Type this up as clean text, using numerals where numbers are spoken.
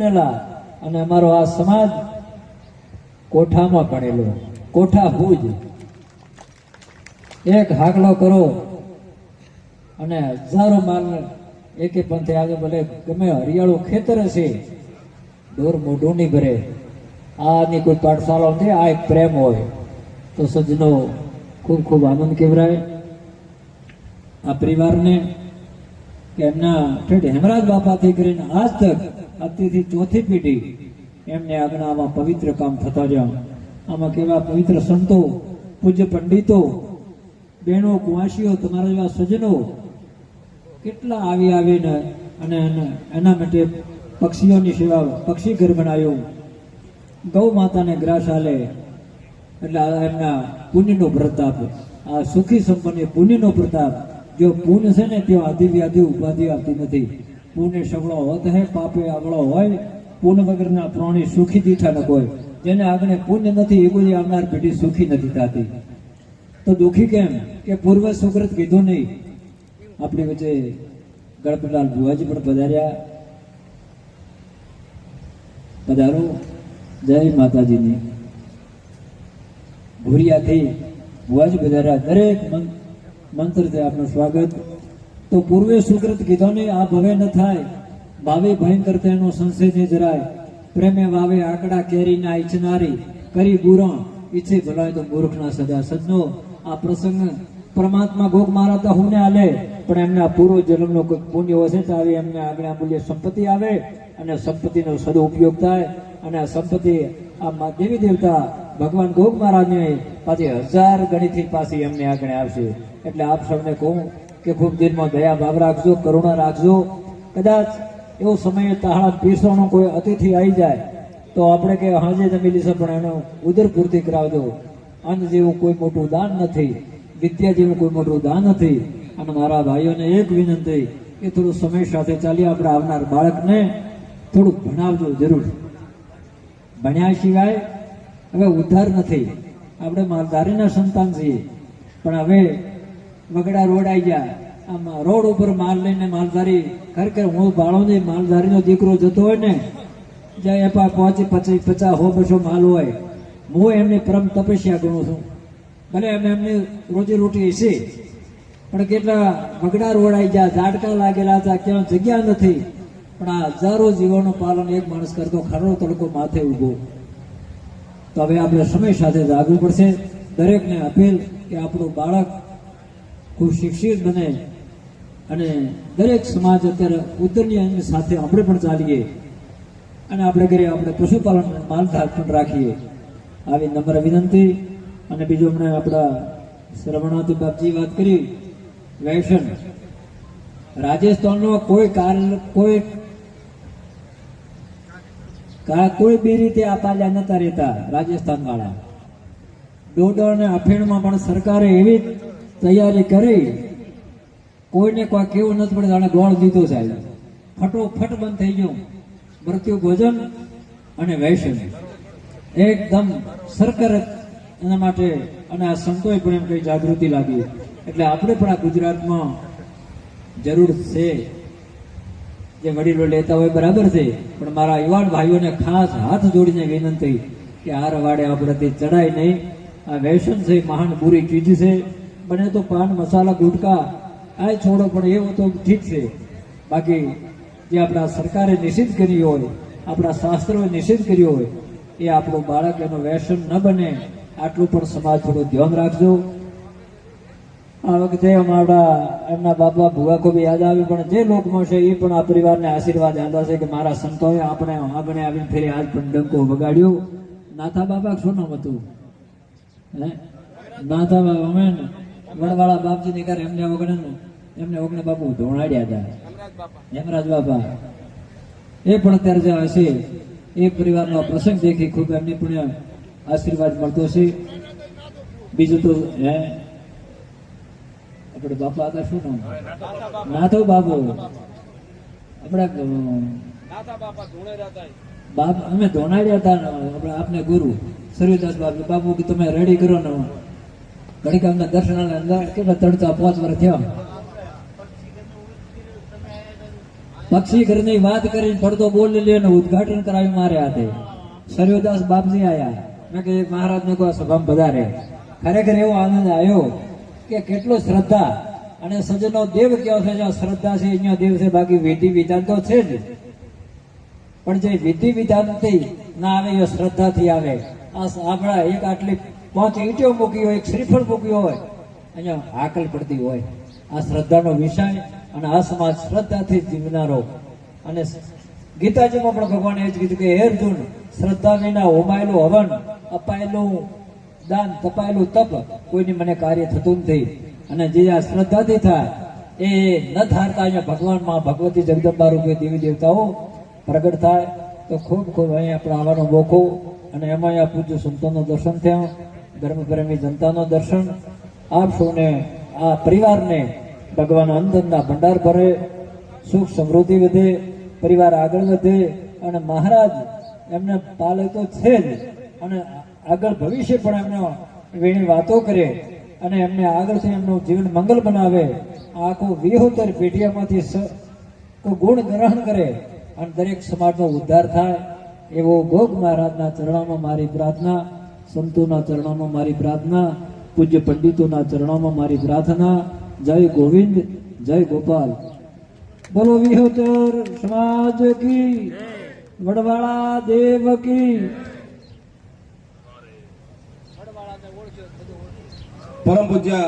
અને અમારો આ સમાજ કોઠામાં પડેલો, કોઠા ભુજ એક હાકલો કરો અને હજારો માલ એકે પંથે આજે ભલે ગમે હરિયાળું ખેતર હશે, ઢોર મોઢું નહીં ભરે. આની કોઈ પાઠશાળા નથી, આ એક પ્રેમ હોય તો સજ્જનો ખૂબ ખૂબ આનંદ કેવરાય આ પરિવારને કે એમના ઠેઠ હેમરાજ બાપાથી કરીને આજ તક અત્યારથી ચોથી પેઢી એમને આગળ આમાં પવિત્ર કામ થતા રહ્યા. આમાં કેવા પવિત્ર સંતો, પૂજ્ય પંડિતો, બહેનો, કુંવાસીઓ, તમારા જેવા સજ્જનો કેટલા આવીને અને એના માટે પક્ષીઓની સેવા, પક્ષી ઘર બનાવ્યું, ગૌ માતાને ગ્રાસ આલે, એટલે એમના પુણ્યનો પ્રતાપ, આ સુખી સંપન્ન પુણ્યનો પ્રતાપ. જો પુણ્ય છે ને ત્યાં આદિ વ્યાધિ ઉપાધિ આવતી નથી. પુણ્ય સગળો હોત હે, પાપે આગળો હોય. પુણ્ય વગરના પ્રાણી સુખી દીઠા ન કોઈ. જેને આગળ પુણ્ય નથી એ કોઈ આવનાર પેઢી સુખી નથી થતી. તો દુઃખી કેમ કે પૂર્વ સુકૃત કીધું નહીં. આપણી વચ્ચે ગણપતલાલ ભુવાજી પણ પધાર્યા. પધારો. જય માતાજીની. ભૂરિયાથી ભુવાજી પધાર્યા. દરેક મંત્રથી આપનું સ્વાગત. તો પૂર્વે સુકૃત કીધો નહીં, આ ભવે ન થાય, ભાવે ભયંકર તેનો સંશય નહીં જરાય. પ્રેમે વાવે આકડા કેરી ના ઈચ્છનારી, કરી ગુરો ઈચ્છે ભલાય તો મૂર્ખના સદા. સજ્જનો આ પ્રસંગ પરમાત્મા ગોગ મારાતા હું ને આલે, પણ એમને આ પૂર્વ જન્મનો કોઈ પુણ્ય હશે તો આવી એમને આગળ મૂલ્ય સંપત્તિ આવે અને સંપત્તિનો સદુપયોગ થાય. અને આ સંપત્તિ આ દેવી દેવતા ભગવાન ગોગ મહારાજને પાછી 1000 ગણીથી પાછી એમને આગળ આવશે. એટલે આપ સૌને કહું કે ખૂબ દિલમાં દયા ભાવ રાખજો, કરુણા રાખજો. કદાચ એવો સમય તાળા પીરસવાનો કોઈ અતિથિ આવી જાય તો આપણે કે હાજે જમી લીધો, પણ એનો ઉદરપૂર્તિ કરાવજો. અન્ન જેવું કોઈ મોટું દાન નથી, વિદ્યા જેવું કોઈ મોટું દાન નથી. અને મારા ભાઈઓને એક વિનંતી કે થોડું સમય સાથે ચાલી આપણે આવનાર બાળકને થોડુંક ભણાવજો જરૂર. ભણ્યા સિવાય હવે ઉદ્ધાર નથી. આપણે માલધારીના સંતાન છીએ, પણ હવે વગડા રોડ આવી ગયા. આમ રોડ ઉપર માલ લઈને માલધારી ખરેખર હું બાળોને માલધારીનો દીકરો જતો હોય ને, જ્યાં એપા પહોંચી 50 100 માલ હોય, હું એમની પરમ તપસ્યા ગણું છું. ભલે એમની રોજી રોટી હશે, પણ કેટલા વગડા રોડ આવી ગયા, ઝાડકા લાગેલા હતા, ક્યાં જગ્યા નથી. પણ આ હજારો જીવોનું પાલન એક માણસ કરતો, ખરો તડકો માથે ઉભો. તો હવે આપણે સમય સાથે જાગવું પડશે. દરેકને અપીલ કે આપણું બાળક ખૂબ શિક્ષિત બને અને દરેક સમાજ અત્યારે ઉત્તરની સાથે આપણે પણ ચાલીએ અને આપણે ઘરે આપણે પશુપાલન માલધાર પણ રાખીએ. આવી નમ્ર વિનંતી. અને બીજું હમણાં આપણા શ્રવણાથી બાપજી વાત કરી, વ્યસન રાજસ્થાનનો કોઈ બે રીતે આ પાલ્યા નતા રહેતા. રાજસ્થાન વાળા ડોડો અને અફીણમાં પણ સરકારે એવી તૈયારી કરી, કોઈને કોઈ કેવું નથી પડે, જાણે ગોળ દીધો સાહેબ, ફટોફટ બંધ થઈ ગયું. મૃત્યુ ભોજન અને વ્યસન એકદમ સરકાર એના માટે. અને આ સંતોએ પણ એમ કઈ જાગૃતિ લાગી. એટલે આપણે પણ આ ગુજરાતમાં જરૂર છે. જે વડીલો લેતા હોય બરાબર છે, પણ મારા યુવાન ભાઈઓને ખાસ હાથ જોડીને વિનંતી કે આ રવાડે આપણેથી ચડાય નહીં. આ વ્યસન છે, મહાન બુરી ચીજ છે. બને તો પાન મસાલા ગુટકા આ છોડો, પણ એવું તો ઠીક છે. બાકી જે આપણા સરકારે નિષિદ્ધ કરી હોય, આપણા શાસ્ત્રોએ નિષિદ્ધ કર્યું હોય, એ આપણું બાળક એનું વ્યસન ન બને, આટલું પણ સમાજ થોડું ધ્યાન રાખજો. આ વખતે અમારા એમના બાપા ભુવાકો બી યાદ આવી, પણ જે લોકમાં છે એ પણ આ પરિવારને આશીર્વાદ આપ્યા છે કે મારા સંતોએ આપણે આગળ આવીને ફેરી આજ પણ ડંકો વગાડ્યો. નાથા બાપા શું નામ હતું? નાથા બાપા અમે વડવાળા બાપજી ની ઘરે એમને ઓગણે બાપુ ધોણાડ્યા હતા, હેમરાજ બાપા. એ પણ અત્યારે જે હશે એ પરિવારનો પ્રસંગ દેખી ખૂબ એમની પણ આશીર્વાદ મળતો છે. બીજું તો આપણે બાપા હતા શું નામ? નાથો બાપુ. આપણે અમે ધોણાડ્યા હતા આપણે આપને ગુરુ સર્વદાસ બાપુ કે તમે રેડી કરો ને ઘડીક અમને દર્શનાલય કેટલા તડતા 5 વર્ષ થયા. પક્ષી ઘરની વાત કરીને પડતો બોલી લે ઉદઘાટન કરાવી મારે હાથે સરયોદાસ બાપજી આયા. મેં કે મહારાજ ને કોઈ સભામાં પધારે. ખરેખર એવો આનંદ આવ્યો કે કેટલો શ્રદ્ધા અને સજનો દેવ કયો છે, જ્યાં શ્રદ્ધા છે અહીંયા દેવ છે, બાકી વિધિ વિધાન તો છે જ, પણ જે વિધિ વિધાનથી ના આવે એ શ્રદ્ધાથી આવે. આ આપણા એક આટલી 5 ઈંટો મૂકી હોય, એક શ્રીફળ મૂક્યો હોય, અહીંયા હાકલ પડતી હોય. આ શ્રદ્ધાનો વિષય અને આ સમાજ શ્રદ્ધાથી જીવનારો. અને ગીતાજીમાં પણ ભગવાને એ જ કીધું કે હે અર્જુન, શ્રદ્ધા વિના હોમાયેલું હવન, અપાયેલું દાન, તપાયેલું તપ કોઈની મને કાર્ય થતું નથી. અને જે આ શ્રદ્ધાથી થાય એ ન થારતા અહીંયા ભગવાનમાં ભગવતી જગદંબા રૂપે દેવી દેવતાઓ પ્રગટ થાય. તો ખૂબ ખૂબ અહીંયા આપણે આવવાનો મોકો, અને એમાં અહીંયા પૂજ્ય સંતોનું દર્શન થયા, ધર્મપ્રેમી જનતાનો દર્શન. આપ સૌને આ પરિવારને ભગવાન અંદરના ભંડાર ભરે, સુખ સમૃદ્ધિ વધે, પરિવાર આગળ વધે, અને મહારાજ એમને પાલે તો છે જ, અને આગળ ભવિષ્ય પણ એમનો વેણી વાતો કરે અને એમને આગળથી એમનું જીવન મંગલ બનાવે. આખું 72 પેઢીઓમાંથી ગુણ ગ્રહણ કરે અને દરેક સમાજનો ઉદ્ધાર થાય. એવો ભોગ મહારાજના ચરણોમાં મારી પ્રાર્થના, સંતોના ચરણોમાં મારી પ્રાર્થના, પૂજ્ય પંડિતોના ચરણોમાં મારી પ્રાર્થના. જય ગોવિંદ, જય ગોપાલ. બોલો વિહોતર સમાજ કી, વડવાળા દેવ કી. પરમ પૂજ્ય